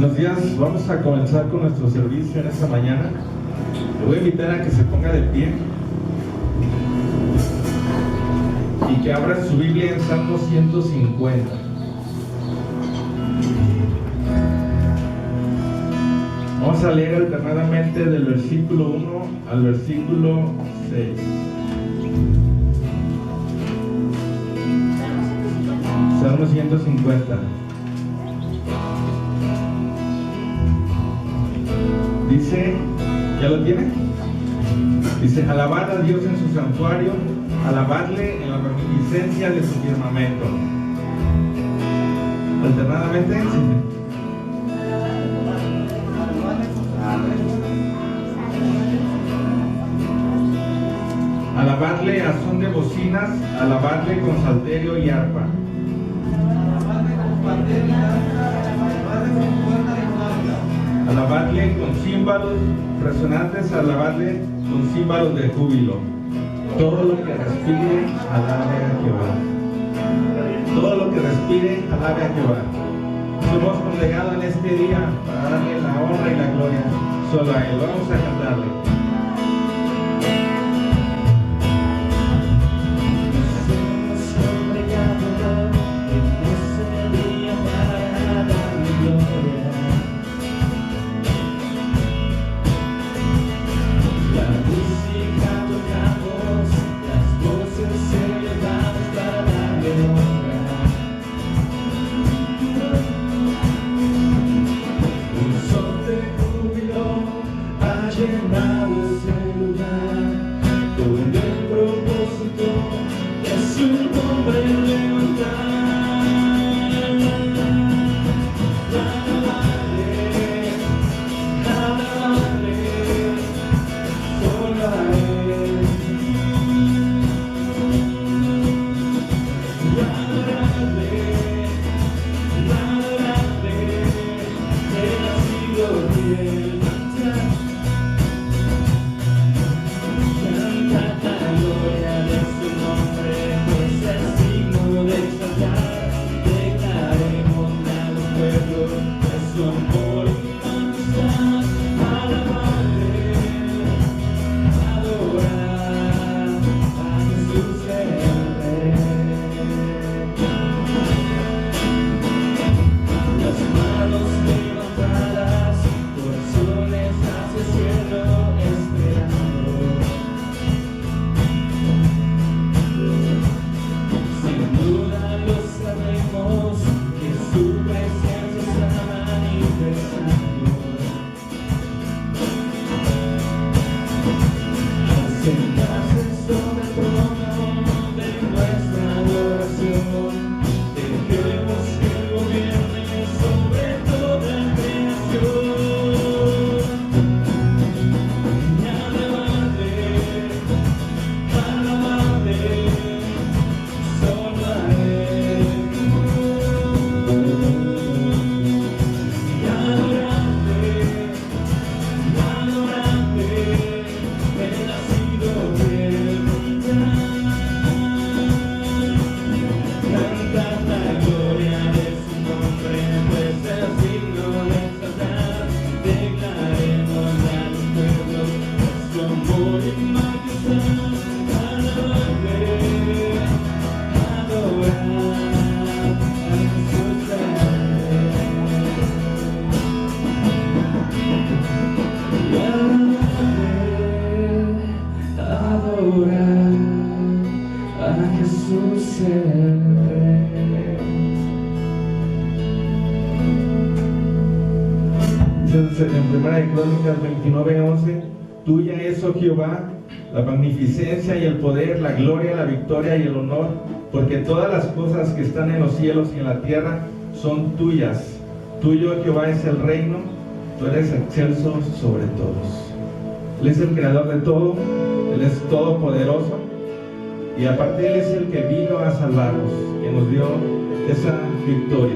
Buenos días, vamos a comenzar con nuestro servicio en esta mañana. Le voy a invitar a que se ponga de pie y que abra su Biblia en Salmo 150. Vamos a leer alternadamente del versículo 1 al versículo 6. Salmo 150. Dice, ¿ya lo tiene? Dice, alabad a Dios en su santuario, alabadle en la magnificencia de su firmamento. Alternadamente, alabadle a son de bocinas, alabadle con salterio y arpa. Alabadle con címbalos resonantes, alabadle con címbalos de júbilo. Todo lo que respire, alabe a Jehová. Todo lo que respire, alabe a Jehová. Nos hemos congregado en este día para darle la honra y la gloria solo a Él. Vamos a cantarle. En 1 Crónicas 29:11, tuya es, oh Jehová, la magnificencia y el poder, la gloria, la victoria y el honor, porque todas las cosas que están en los cielos y en la tierra son tuyas. Tuyo, Jehová, es el reino, tú eres excelso sobre todos. Él es el creador de todo, Él es todopoderoso, y aparte Él es el que vino a salvarnos, que nos dio esa victoria.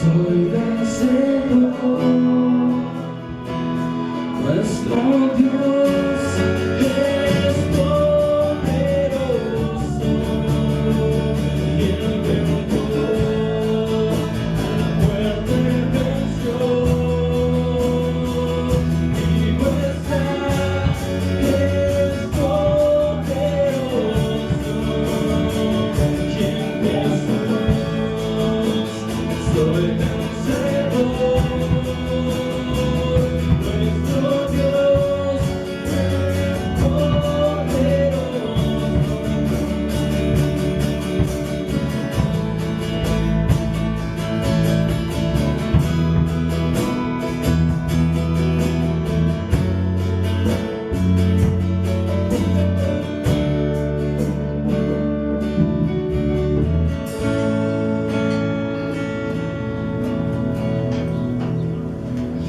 soy vencedor. Nuestro Dios es poderoso y Él venció a la muerte venció. Y nuestra es poderoso y en Jesús soy vencedor. Nuestro Dios es poderoso.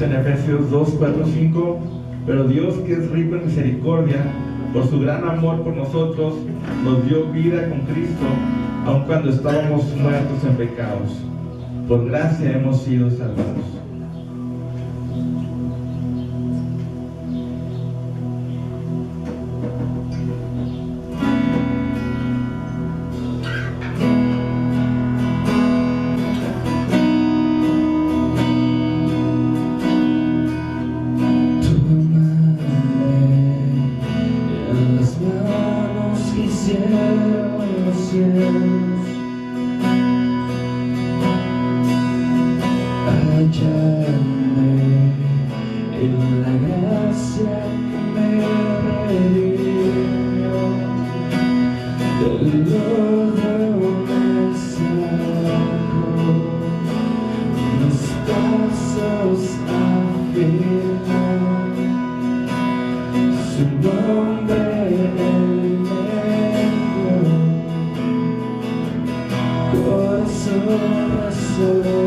En Efesios 2, 4, 5, pero Dios, que es rico en misericordia, por su gran amor por nosotros, nos dio vida con Cristo, aun cuando estábamos muertos en pecados. Por gracia hemos sido salvados. En las manos que hicieron los cielos, hallarme en la gracia que me redimió, del lodo me sacó, mis pasos afirmó. Su nombre Él me dio, corazón restauró.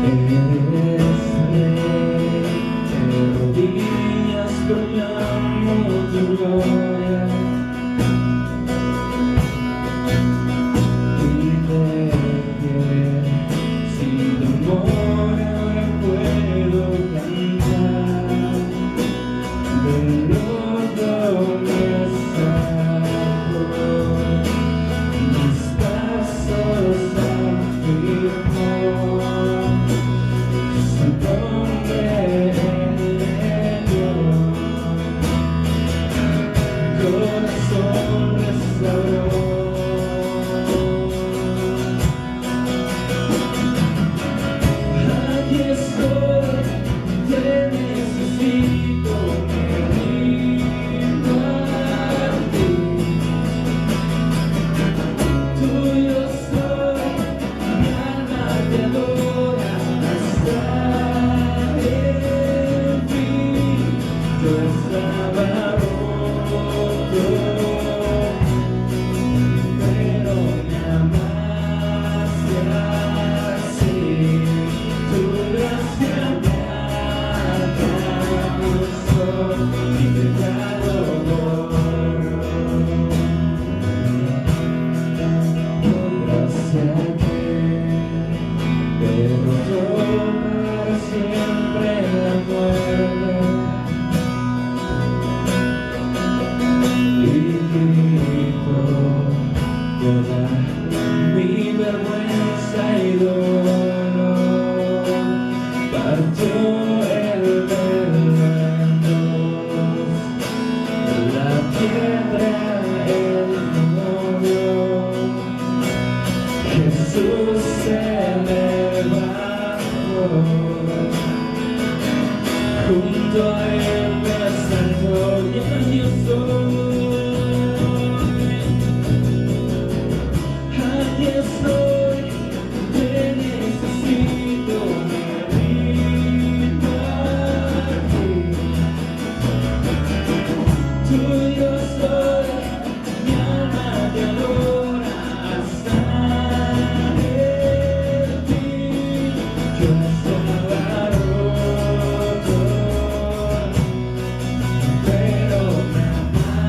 Eres rey, de rodillas proclamo tu gloria. Y de pie, sin temor ahora puedo cantar. Del lodo me sacó, mis pasos afirmó. Su nombre Él me dio, corazón restauró. Aquí estoy, te necesito, me rindo a ti. Tuyo soy, mi alma te adora hasta el fin. Yo estaba roto, pero me amaste así. Tu gracia me alcanzó, mi pecado borró. Por gracia que derrotó para siempre la muerte, y quitó toda mi vergüenza y dolor. Partió el velo en dos, la piedra Él movió. Jesús se levantó, junto a Él me sentó, y aquí estoy. Aquí estoy, te necesito, me rindo a ti. Tuyo soy, mi alma te adora hasta el fin. Yo estaba roto, pero me amaste.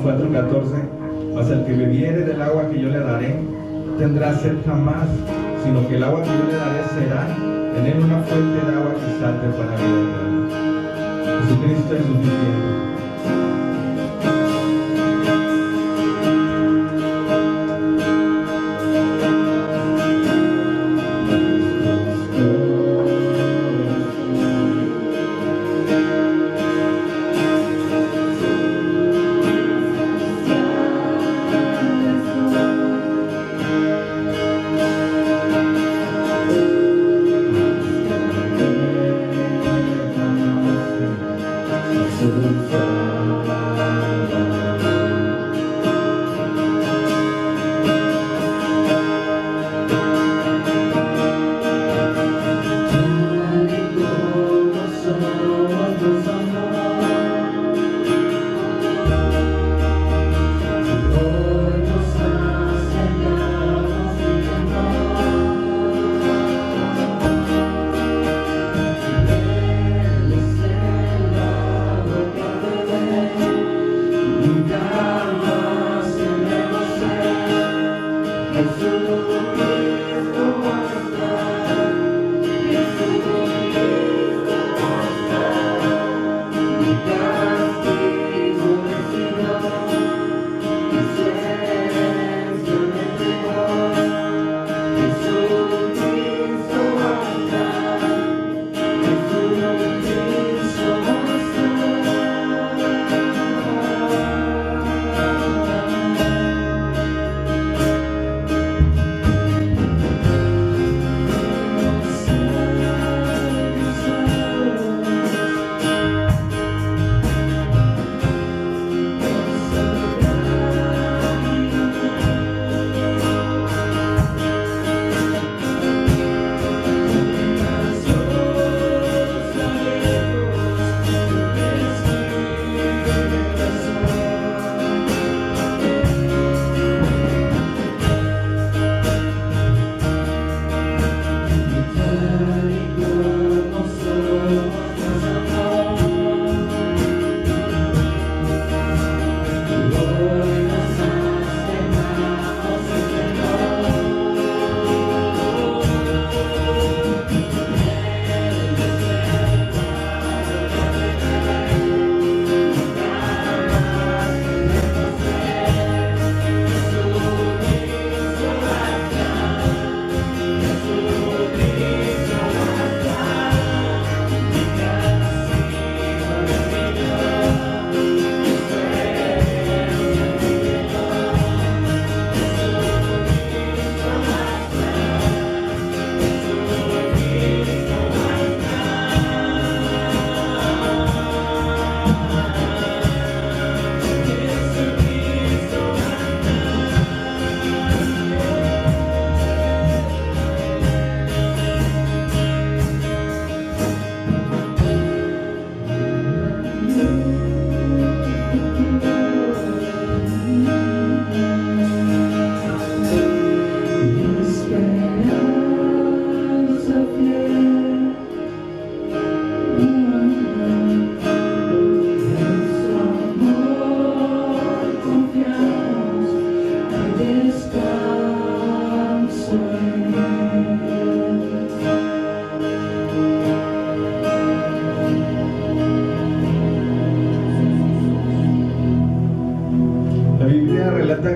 4:14, mas el que bebiere del agua que yo le daré, no tendrá sed jamás, sino que el agua que yo le daré será en él una fuente de agua que salte para vida eterna. Jesucristo es suficiente.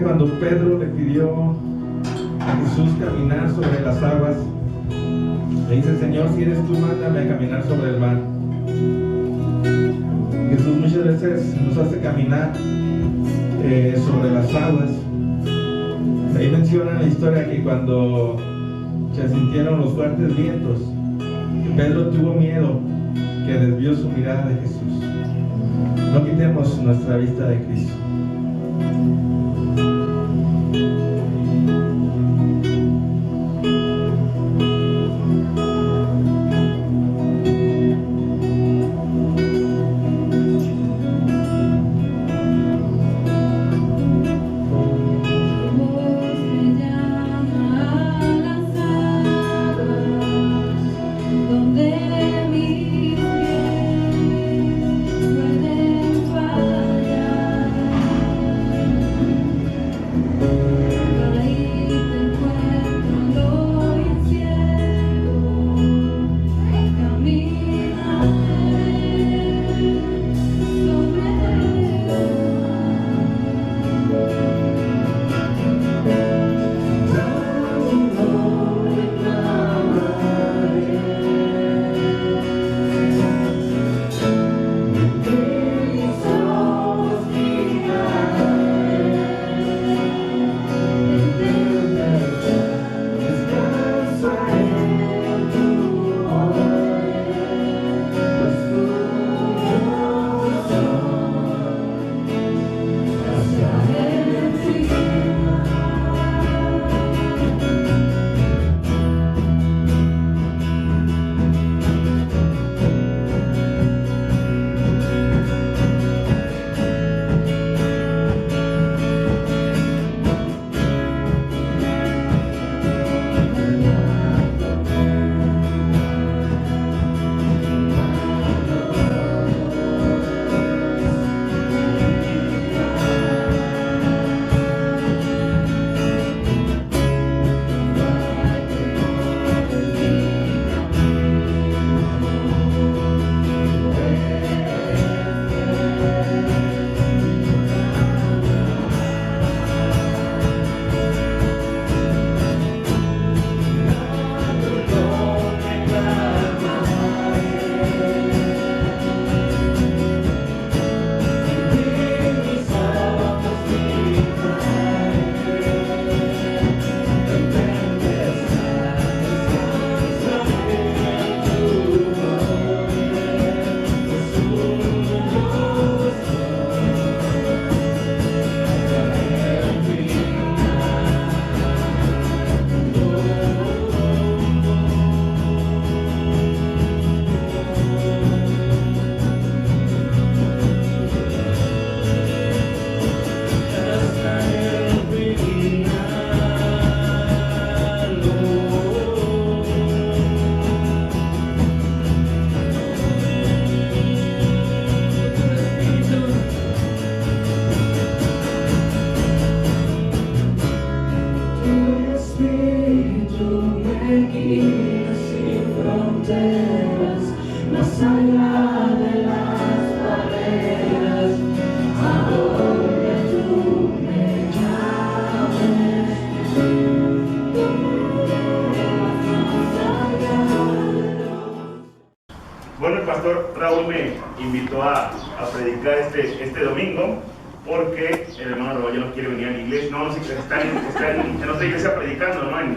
Cuando Pedro le pidió a Jesús caminar sobre las aguas, le dice: Señor, si eres tú, mándame a caminar sobre el mar. Jesús muchas veces nos hace caminar sobre las aguas. Ahí menciona la historia que cuando se sintieron los fuertes vientos, Pedro tuvo miedo, que desvió su mirada de Jesús. No quitemos nuestra vista de Cristo. Donde mi pies pueden fallar. invitó a predicar este domingo, porque el hermano Roballo no quiere venir a la iglesia. No sé, está en otra iglesia predicando, ¿no? En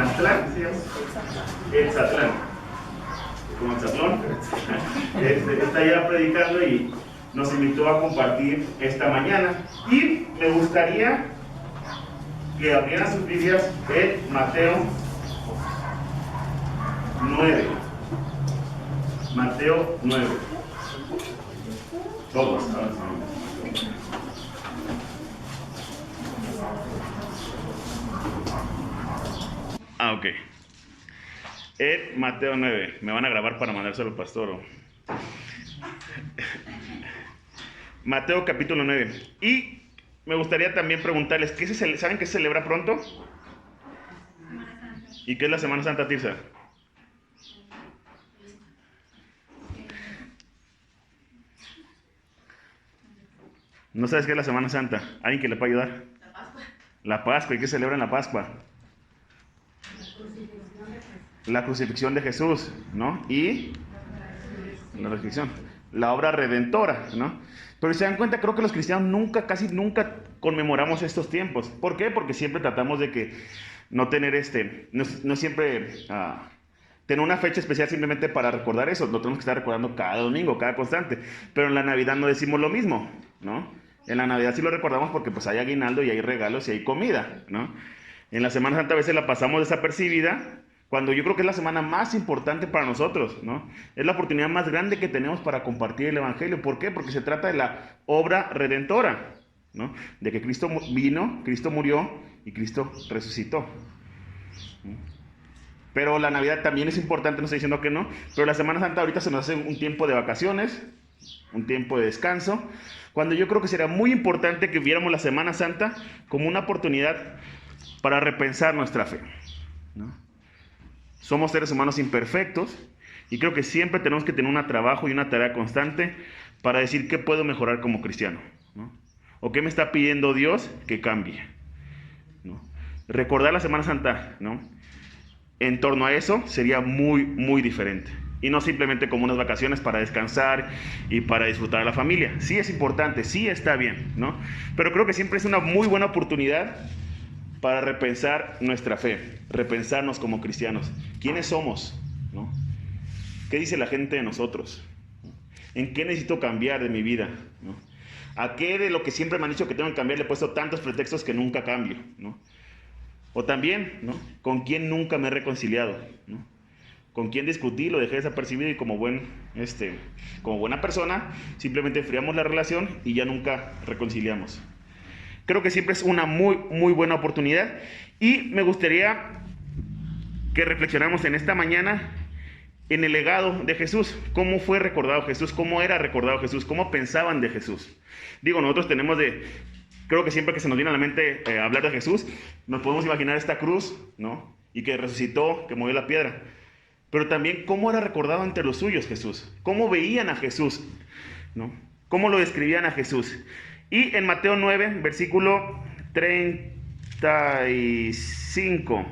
Aztlán, ¿sí? Exatlán. Como Exatlón. Está allá predicando y nos invitó a compartir esta mañana. Y me gustaría que abrieran sus Biblias en Mateo 9. Mateo 9. Todos, ahora sí. Ok. En Mateo 9. Me van a grabar para mandárselo al pastor. Mateo capítulo 9. Y me gustaría también preguntarles, ¿saben qué se celebra pronto? ¿Y qué es la Semana Santa, Tirsa? ¿No sabes qué es la Semana Santa? ¿Alguien que le pueda ayudar? La Pascua. La Pascua. ¿Y qué celebran la Pascua? La crucifixión de Jesús, ¿no? Y la resurrección. La obra redentora, ¿no? Pero si se dan cuenta, creo que los cristianos casi nunca conmemoramos estos tiempos. ¿Por qué? Porque siempre tratamos de que no tener no siempre tener una fecha especial simplemente para recordar eso. Lo tenemos que estar recordando cada domingo, cada constante. Pero en la Navidad no decimos lo mismo, ¿no? En la Navidad sí lo recordamos porque pues hay aguinaldo y hay regalos y hay comida, ¿no? En la Semana Santa a veces la pasamos desapercibida, cuando yo creo que es la semana más importante para nosotros, ¿no? Es la oportunidad más grande que tenemos para compartir el Evangelio. ¿Por qué? Porque se trata de la obra redentora, ¿no? De que Cristo vino, Cristo murió y Cristo resucitó. Pero la Navidad también es importante, no estoy diciendo que no, pero la Semana Santa ahorita se nos hace un tiempo de vacaciones, un tiempo de descanso, cuando yo creo que será muy importante que viéramos la Semana Santa como una oportunidad para repensar nuestra fe, ¿no? Somos seres humanos imperfectos y creo que siempre tenemos que tener un trabajo y una tarea constante para decir qué puedo mejorar como cristiano, ¿no? O qué me está pidiendo Dios que cambie, ¿no? Recordar la Semana Santa, ¿no? En torno a eso sería muy, muy diferente. Y no simplemente como unas vacaciones para descansar y para disfrutar de la familia. Sí es importante, sí está bien, ¿no? Pero creo que siempre es una muy buena oportunidad para repensar nuestra fe, repensarnos como cristianos. ¿Quiénes somos? ¿No? ¿Qué dice la gente de nosotros? ¿En qué necesito cambiar de mi vida? ¿No? ¿A qué de lo que siempre me han dicho que tengo que cambiar le he puesto tantos pretextos que nunca cambio? ¿No? O también, ¿no? ¿Con quién nunca me he reconciliado? ¿No? ¿Con quién discutí? Lo dejé desapercibido y como buena persona simplemente enfriamos la relación y ya nunca reconciliamos. Creo que siempre es una muy, muy buena oportunidad y me gustaría que reflexionáramos en esta mañana en el legado de Jesús. ¿Cómo fue recordado Jesús? ¿Cómo era recordado Jesús? ¿Cómo pensaban de Jesús? Digo, nosotros creo que siempre que se nos viene a la mente hablar de Jesús, nos podemos imaginar esta cruz, ¿no? Y que resucitó, que movió la piedra. Pero también, ¿cómo era recordado entre los suyos Jesús? ¿Cómo veían a Jesús? ¿No? ¿Cómo lo describían a Jesús? Y en Mateo 9, versículo 35,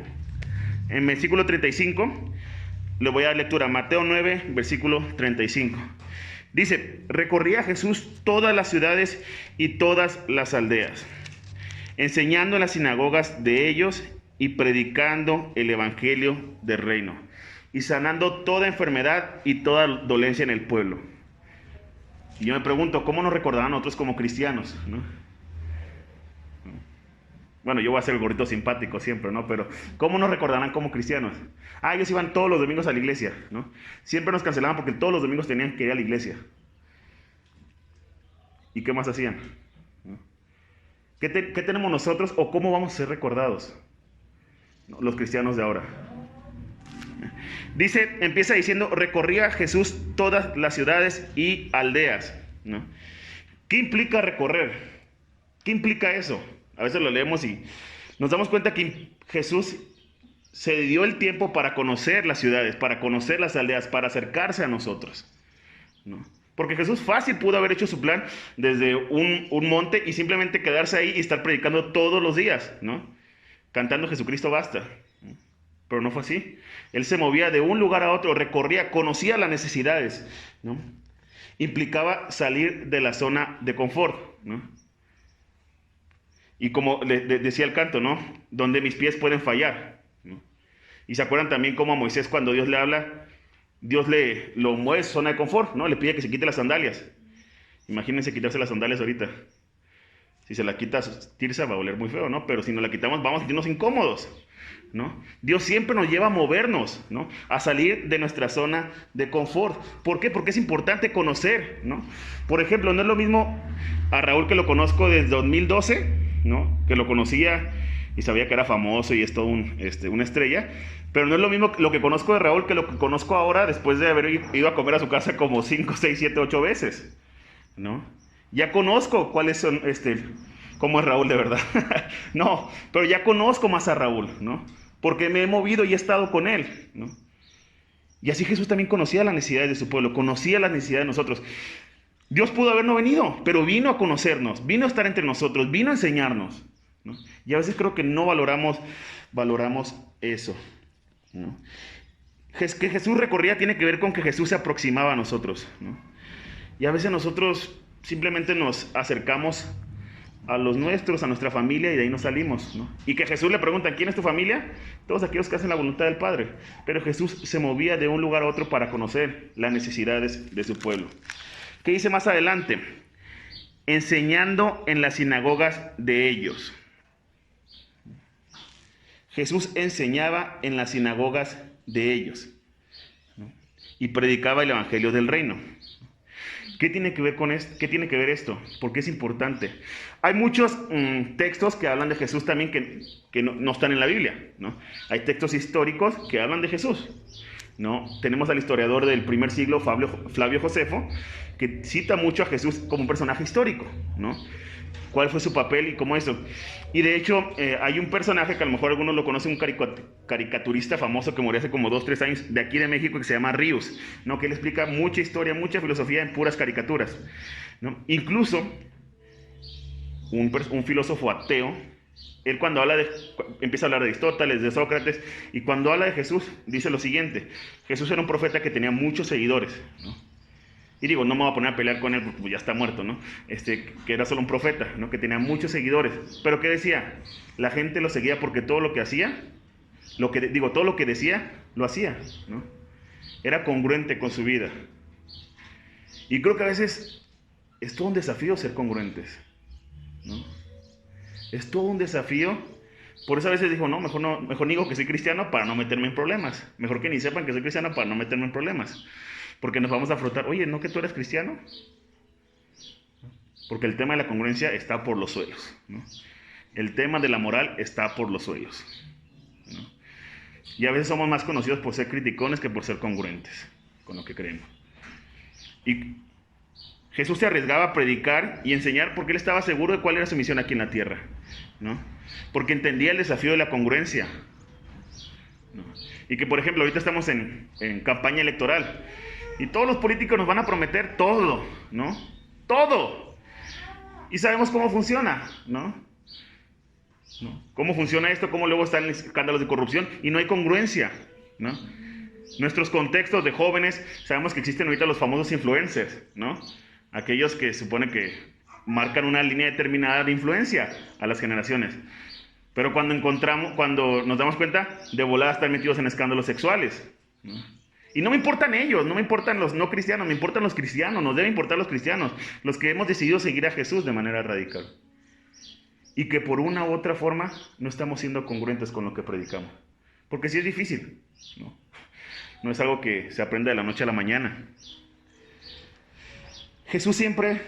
en versículo 35, le voy a dar lectura. Mateo 9, versículo 35. Dice, recorría Jesús todas las ciudades y todas las aldeas, enseñando en las sinagogas de ellos y predicando el evangelio del reino, y sanando toda enfermedad y toda dolencia en el pueblo. Y yo me pregunto, ¿cómo nos recordarán nosotros como cristianos? ¿No? Bueno, yo voy a ser el gordito simpático siempre, ¿no? Pero ¿cómo nos recordarán como cristianos? Ellos iban todos los domingos a la iglesia, ¿no? Siempre nos cancelaban porque todos los domingos tenían que ir a la iglesia. ¿Y qué más hacían? ¿No? ¿Qué tenemos nosotros o cómo vamos a ser recordados? ¿No? Los cristianos de ahora. Empieza diciendo, recorría Jesús todas las ciudades y aldeas, ¿no? ¿Qué implica recorrer? ¿Qué implica eso? A veces lo leemos y nos damos cuenta que Jesús se dio el tiempo para conocer las ciudades, para conocer las aldeas, para acercarse a nosotros, ¿no? Porque Jesús fácil pudo haber hecho su plan desde un monte y simplemente quedarse ahí y estar predicando todos los días, ¿no? Cantando Jesucristo basta. Pero no fue así. Él se movía de un lugar a otro, recorría, conocía las necesidades, ¿no? implicaba salir de la zona de confort, ¿no? Y como decía el canto, ¿no? Donde mis pies pueden fallar, ¿no? Y se acuerdan también cómo a Moisés, cuando Dios le habla, Dios lo mueve a su zona de confort, ¿no? Le pide que se quite las sandalias. Imagínense quitarse las sandalias ahorita. Si se la quita Tirsa va a oler muy feo, ¿no? Pero si nos la quitamos vamos a sentirnos incómodos, ¿no? Dios siempre nos lleva a movernos, ¿no? A salir de nuestra zona de confort. ¿Por qué? Porque es importante conocer, ¿no? Por ejemplo, no es lo mismo a Raúl, que lo conozco desde 2012, ¿no? Que lo conocía y sabía que era famoso y es todo una estrella. Pero no es lo mismo lo que conozco de Raúl que lo que conozco ahora después de haber ido a comer a su casa como 5, 6, 7, 8 veces, ¿no? Ya conozco cuáles son, cómo es Raúl de verdad. No, pero ya conozco más a Raúl, ¿no? Porque me he movido y he estado con él, ¿no? Y así Jesús también conocía las necesidades de su pueblo, conocía las necesidades de nosotros. Dios pudo haber no venido, pero vino a conocernos, vino a estar entre nosotros, vino a enseñarnos, ¿no? Y a veces creo que no valoramos eso, ¿no? Que Jesús recorría tiene que ver con que Jesús se aproximaba a nosotros, ¿no? Y a veces nosotros simplemente nos acercamos a los nuestros, a nuestra familia, y de ahí nos salimos, ¿no? Y que Jesús le pregunta, ¿quién es tu familia? Todos aquellos que hacen la voluntad del Padre. Pero Jesús se movía de un lugar a otro para conocer las necesidades de su pueblo. ¿Qué dice más adelante? Enseñando en las sinagogas de ellos. Jesús enseñaba en las sinagogas de ellos, ¿no? Y predicaba el evangelio del reino. ¿Qué tiene que ver con esto? ¿Qué tiene que ver esto? Porque es importante. Hay muchos textos que hablan de Jesús también que no están en la Biblia, ¿no? Hay textos históricos que hablan de Jesús, ¿no? Tenemos al historiador del primer siglo, Flavio Josefo, que cita mucho a Jesús como un personaje histórico, ¿no? ¿Cuál fue su papel y cómo eso? Y de hecho, hay un personaje que a lo mejor algunos lo conocen, un caricaturista famoso que murió hace como 2, 3 años, de aquí de México, que se llama Ríos, ¿no? Que él explica mucha historia, mucha filosofía en puras caricaturas, ¿no? Incluso, un filósofo ateo, él cuando empieza a hablar de Aristóteles, de Sócrates, y cuando habla de Jesús, dice lo siguiente: Jesús era un profeta que tenía muchos seguidores, ¿no? Y digo, no me voy a poner a pelear con él porque ya está muerto, ¿no? Que era solo un profeta, ¿no? Que tenía muchos seguidores. Pero ¿qué decía? La gente lo seguía porque todo lo que hacía, todo lo que decía, lo hacía, ¿no? Era congruente con su vida. Y creo que a veces es todo un desafío ser congruentes, ¿no? Es todo un desafío. Por eso a veces digo, no, mejor digo que soy cristiano para no meterme en problemas. Mejor que ni sepan que soy cristiano para no meterme en problemas. Porque nos vamos a afrontar, oye, ¿no que tú eres cristiano? Porque el tema de la congruencia está por los suelos, ¿no? El tema de la moral está por los suelos, ¿no? Y a veces somos más conocidos por ser criticones que por ser congruentes con lo que creemos. Y Jesús se arriesgaba a predicar y enseñar porque él estaba seguro de cuál era su misión aquí en la tierra, ¿no? Porque entendía el desafío de la congruencia, ¿no? Y que, por ejemplo, ahorita estamos en campaña electoral. Y todos los políticos nos van a prometer todo, ¿no? Todo. Y sabemos cómo funciona, ¿no? ¿Cómo funciona esto? ¿Cómo luego están escándalos de corrupción? Y no hay congruencia, ¿no? Nuestros contextos de jóvenes, sabemos que existen ahorita los famosos influencers, ¿no? Aquellos que supone que marcan una línea determinada de influencia a las generaciones. Pero cuando nos damos cuenta, de volada están metidos en escándalos sexuales, ¿no? Y no me importan ellos, no me importan los no cristianos, me importan los cristianos, nos deben importar los cristianos, los que hemos decidido seguir a Jesús de manera radical. Y que por una u otra forma no estamos siendo congruentes con lo que predicamos. Porque sí es difícil, ¿no? No es algo que se aprenda de la noche a la mañana. Jesús siempre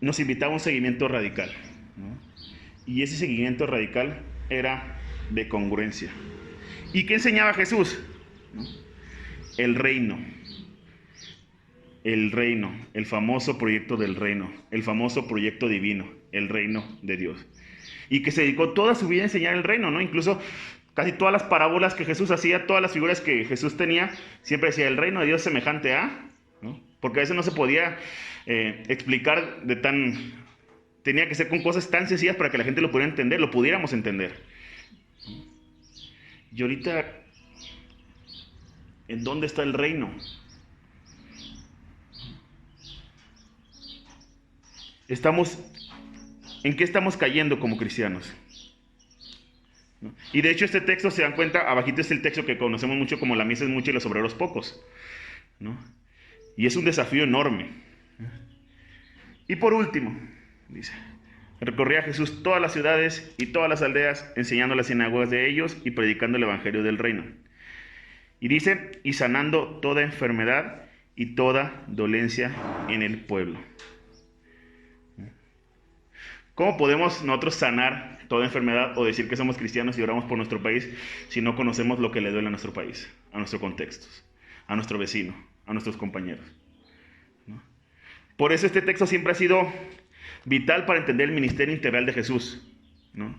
nos invitaba a un seguimiento radical, ¿no? Y ese seguimiento radical era de congruencia. ¿Y qué enseñaba Jesús? ¿No? El reino, el famoso proyecto del reino, el famoso proyecto divino, el reino de Dios. Y que se dedicó toda su vida a enseñar el reino, ¿no? Incluso casi todas las parábolas que Jesús hacía, todas las figuras que Jesús tenía, siempre decía el reino de Dios semejante a, ¿no? Porque a veces no se podía explicar tenía que ser con cosas tan sencillas para que la gente lo pudiera entender, lo pudiéramos entender. Y ahorita, ¿en dónde está el reino? ¿En qué estamos cayendo como cristianos? ¿No? Y de hecho este texto, se dan cuenta, abajito es el texto que conocemos mucho como la mies es mucha y los obreros pocos, ¿no? Y es un desafío enorme. Y por último, dice, recorría Jesús todas las ciudades y todas las aldeas, enseñando las sinagogas de ellos y predicando el evangelio del reino. Y dice, y sanando toda enfermedad y toda dolencia en el pueblo. ¿Cómo podemos nosotros sanar toda enfermedad o decir que somos cristianos y oramos por nuestro país si no conocemos lo que le duele a nuestro país, a nuestro contexto, a nuestro vecino, a nuestros compañeros? ¿No? Por eso este texto siempre ha sido vital para entender el ministerio integral de Jesús, ¿no?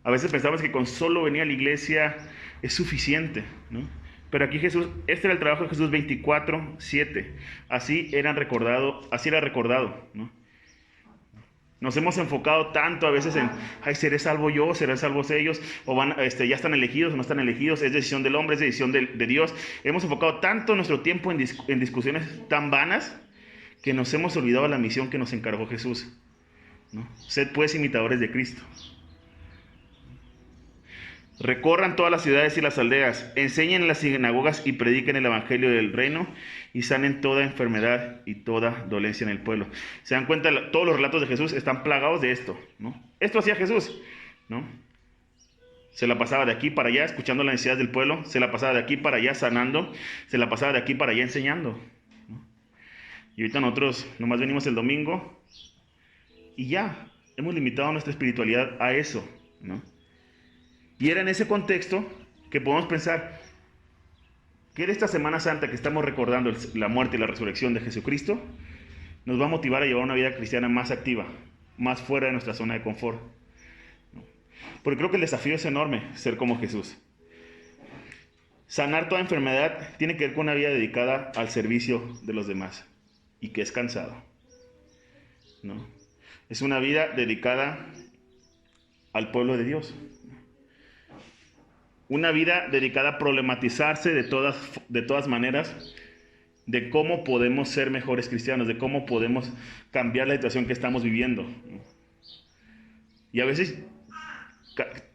A veces pensamos que con solo venir a la iglesia es suficiente, ¿no? Pero aquí Jesús, este era el trabajo de Jesús 24/7. Así era recordado, ¿no? Nos hemos enfocado tanto a veces en, ay, ¿seré salvo yo? ¿Serán salvos ellos? O ya están elegidos o no están elegidos. Es decisión del hombre, es decisión de Dios. Hemos enfocado tanto nuestro tiempo en discusiones tan vanas que nos hemos olvidado la misión que nos encargó Jesús, ¿no? Sed pues imitadores de Cristo. Recorran todas las ciudades y las aldeas, enseñen en las sinagogas y prediquen el evangelio del reino y sanen toda enfermedad y toda dolencia en el pueblo. Se dan cuenta, todos los relatos de Jesús están plagados de esto, ¿no? Esto hacía Jesús, ¿no? Se la pasaba de aquí para allá escuchando las necesidades del pueblo, se la pasaba de aquí para allá sanando, se la pasaba de aquí para allá enseñando, ¿no? Y ahorita nosotros nomás venimos el domingo y ya, hemos limitado nuestra espiritualidad a eso, ¿no? Y era en ese contexto que podemos pensar que en esta Semana Santa que estamos recordando la muerte y la resurrección de Jesucristo, nos va a motivar a llevar una vida cristiana más activa, más fuera de nuestra zona de confort, ¿no? Porque creo que el desafío es enorme, ser como Jesús. Sanar toda enfermedad tiene que ver con una vida dedicada al servicio de los demás y que es cansado, ¿no? Es una vida dedicada al pueblo de Dios. Una vida dedicada a problematizarse de todas maneras de cómo podemos ser mejores cristianos, de cómo podemos cambiar la situación que estamos viviendo, ¿no? Y a veces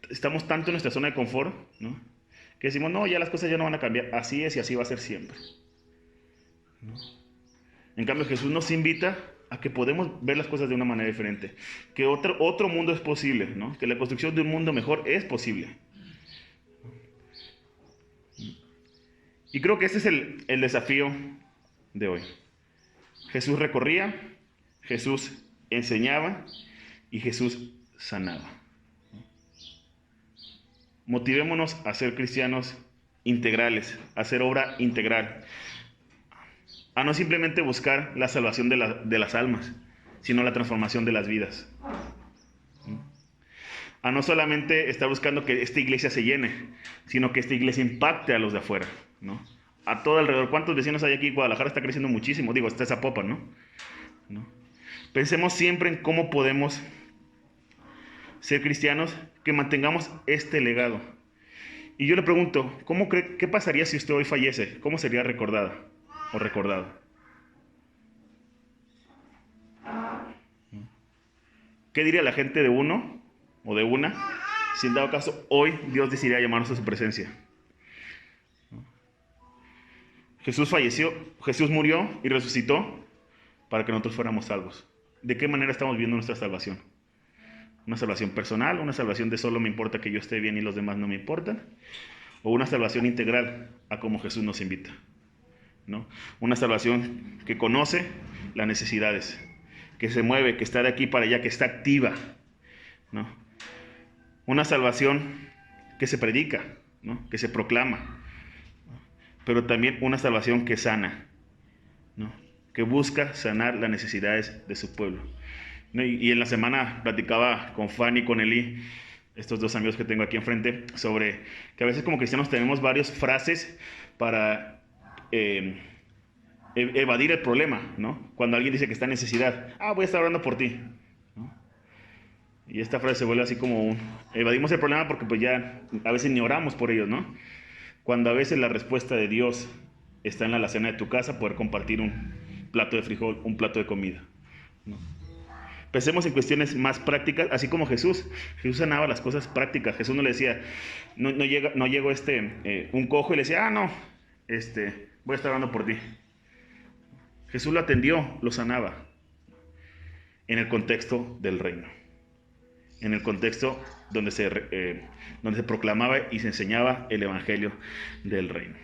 estamos tanto en nuestra zona de confort, ¿no? Que decimos, no, ya las cosas ya no van a cambiar, así es y así va a ser siempre, ¿no? En cambio, Jesús nos invita a que podemos ver las cosas de una manera diferente, que otro mundo es posible, ¿no? Que la construcción de un mundo mejor es posible. Y creo que ese es el desafío de hoy. Jesús recorría, Jesús enseñaba y Jesús sanaba. Motivémonos a ser cristianos integrales, a hacer obra integral, a no simplemente buscar la salvación de las almas, sino la transformación de las vidas. A no solamente estar buscando que esta iglesia se llene, sino que esta iglesia impacte a los de afuera, ¿no? A todo alrededor. ¿Cuántos vecinos hay aquí? Guadalajara está creciendo muchísimo. Digo, está esa popa, ¿no? Pensemos siempre en cómo podemos ser cristianos que mantengamos este legado. Y yo le pregunto, ¿qué pasaría si usted hoy fallece? ¿Cómo sería recordada o recordado? ¿Qué diría la gente de uno o de una si en dado caso hoy Dios decidiera llamarnos a su presencia? Jesús falleció, Jesús murió y resucitó para que nosotros fuéramos salvos. ¿De qué manera estamos viendo nuestra salvación? ¿Una salvación personal? ¿Una salvación de solo me importa que yo esté bien y los demás no me importan? ¿O una salvación integral a como Jesús nos invita, ¿no? Una salvación que conoce las necesidades, que se mueve, que está de aquí para allá, que está activa, ¿no? Una salvación que se predica, ¿no? Que se proclama, pero también una salvación que sana, ¿no? Que busca sanar las necesidades de su pueblo, ¿no? Y en la semana platicaba con Fanny y con Eli, estos dos amigos que tengo aquí enfrente, sobre que a veces como cristianos tenemos varias frases para evadir el problema, ¿no? Cuando alguien dice que está en necesidad, voy a estar orando por ti, ¿no? Y esta frase se vuelve así como evadimos el problema porque pues ya a veces ni oramos por ellos, ¿no? Cuando a veces la respuesta de Dios está en la alacena de tu casa, poder compartir un plato de frijol, un plato de comida, ¿no? Pensemos en cuestiones más prácticas, así como Jesús. Jesús sanaba las cosas prácticas. Jesús no le decía, no llegó un cojo y le decía, no, voy a estar orando por ti. Jesús lo atendió, lo sanaba. En el contexto del reino. En el contexto donde se proclamaba y se enseñaba el evangelio del reino.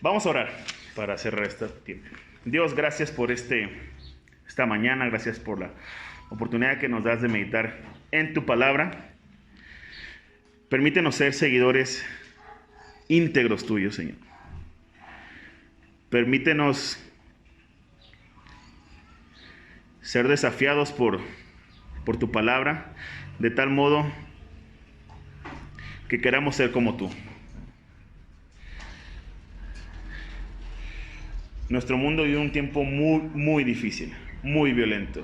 Vamos a orar para cerrar este tiempo. Dios, gracias por esta mañana, gracias por la oportunidad que nos das de meditar en tu palabra. Permítenos ser seguidores íntegros tuyos, Señor. Permítenos ser desafiados por tu palabra, de tal modo que queramos ser como tú. Nuestro mundo vive un tiempo muy, muy difícil, muy violento,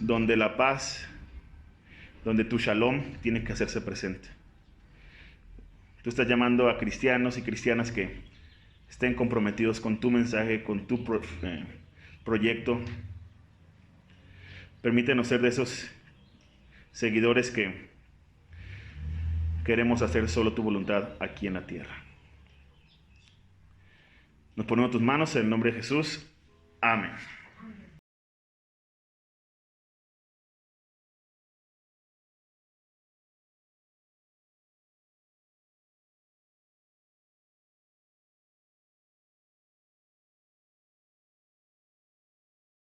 donde la paz, donde tu shalom tiene que hacerse presente. Tú estás llamando a cristianos y cristianas que estén comprometidos con tu mensaje, con tu proyecto. Permítenos ser de esos seguidores que queremos hacer solo tu voluntad aquí en la tierra. Nos ponemos en tus manos en el nombre de Jesús. Amén.